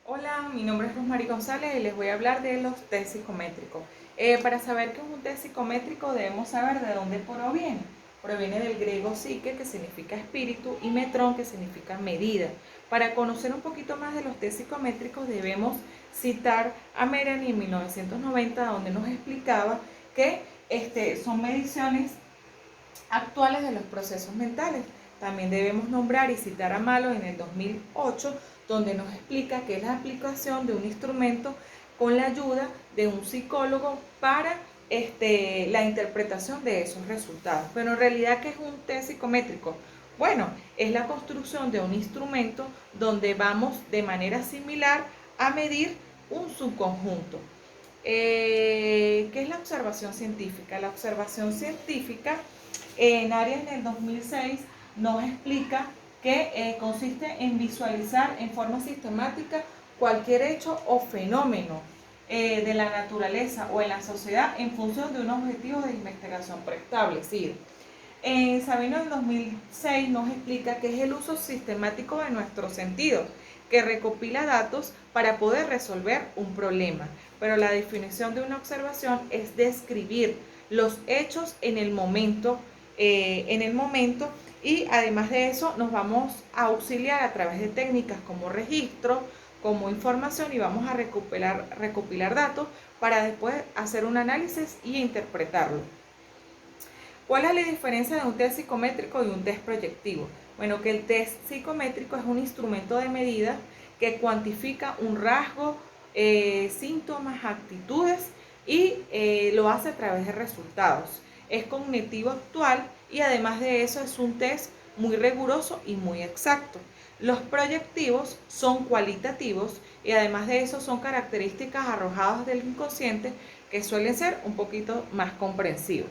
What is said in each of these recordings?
Hola, mi nombre es Rosmary González y les voy a hablar de los test psicométricos. Para saber qué es un test psicométrico debemos saber de dónde proviene. Proviene del griego psique, que significa espíritu, y metrón, que significa medida. Para conocer un poquito más de los test psicométricos debemos citar a Merani en 1990, donde nos explicaba que son mediciones actuales de los procesos mentales. También debemos nombrar y citar a Malo en el 2008, donde nos explica que es la aplicación de un instrumento con la ayuda de un psicólogo para la interpretación de esos resultados. Pero en realidad, ¿qué es un test psicométrico? Bueno, es la construcción de un instrumento donde vamos de manera similar a medir un subconjunto. ¿Qué es la observación científica? La observación científica en Arias del 2006 nos explica que consiste en visualizar en forma sistemática cualquier hecho o fenómeno de la naturaleza o en la sociedad en función de un objetivo de investigación preestablecido. Sabino del 2006 nos explica que es el uso sistemático de nuestros sentidos, que recopila datos para poder resolver un problema. Pero la definición de una observación es describir los hechos en el momento, y además de eso nos vamos a auxiliar a través de técnicas como registro, como información, y vamos a recopilar datos para después hacer un análisis y interpretarlo. ¿Cuál es la diferencia de un test psicométrico y un test proyectivo? Bueno, que el test psicométrico es un instrumento de medida que cuantifica un rasgo, síntomas, actitudes y lo hace a través de resultados. Es cognitivo actual y además de eso es un test muy riguroso y muy exacto. Los proyectivos son cualitativos y además de eso son características arrojadas del inconsciente que suelen ser un poquito más comprensivos.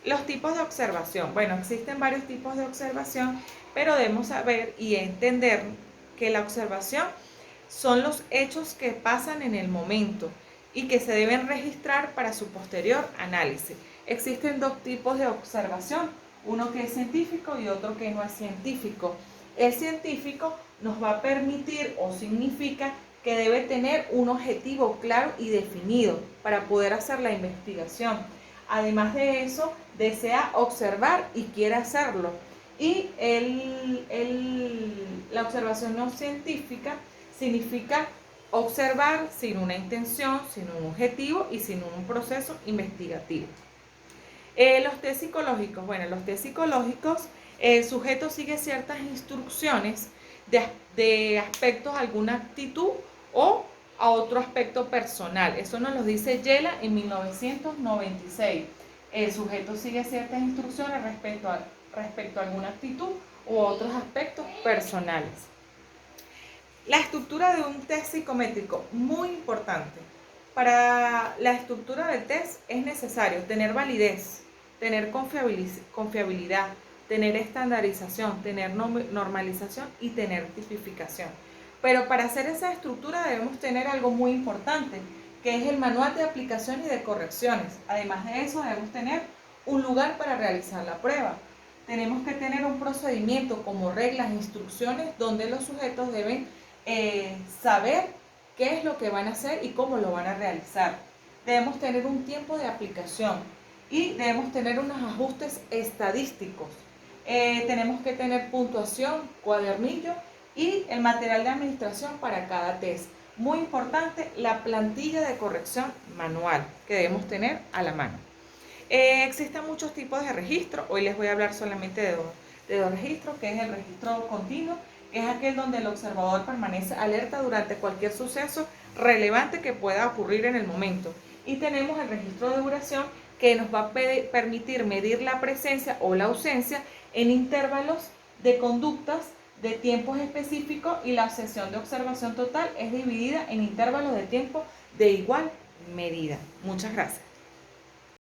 Los tipos de observación. Bueno, existen varios tipos de observación, pero debemos saber y entender que la observación son los hechos que pasan en el momento y que se deben registrar para su posterior análisis. Existen dos tipos de observación, uno que es científico y otro que no es científico. El científico nos va a permitir o significa que debe tener un objetivo claro y definido para poder hacer la investigación. Además de eso, desea observar y quiere hacerlo. Y la observación no científica significa observar sin una intención, sin un objetivo y sin un proceso investigativo. Los test psicológicos. Bueno, los test psicológicos, el sujeto sigue ciertas instrucciones de aspectos a alguna actitud o a otro aspecto personal. Eso nos lo dice Yela en 1996. El sujeto sigue ciertas instrucciones respecto a alguna actitud u otros aspectos personales. La estructura de un test psicométrico, muy importante. Para la estructura del test es necesario tener validez, tener confiabilidad, tener estandarización, tener normalización y tener tipificación. Pero para hacer esa estructura debemos tener algo muy importante, que es el manual de aplicación y de correcciones. Además de eso, debemos tener un lugar para realizar la prueba. Tenemos que tener un procedimiento como reglas e instrucciones donde los sujetos deben saber qué es lo que van a hacer y cómo lo van a realizar. Debemos tener un tiempo de aplicación y debemos tener unos ajustes estadísticos. Tenemos que tener puntuación, cuadernillo y el material de administración para cada test. Muy importante, la plantilla de corrección manual que debemos tener a la mano. Existen muchos tipos de registro. Hoy les voy a hablar solamente de dos registros, que es el registro continuo, que es aquel donde el observador permanece alerta durante cualquier suceso relevante que pueda ocurrir en el momento. Y tenemos el registro de duración, que nos va a permitir medir la presencia o la ausencia en intervalos de conductas de tiempos específicos, y la sesión de observación total es dividida en intervalos de tiempo de igual medida. Muchas gracias.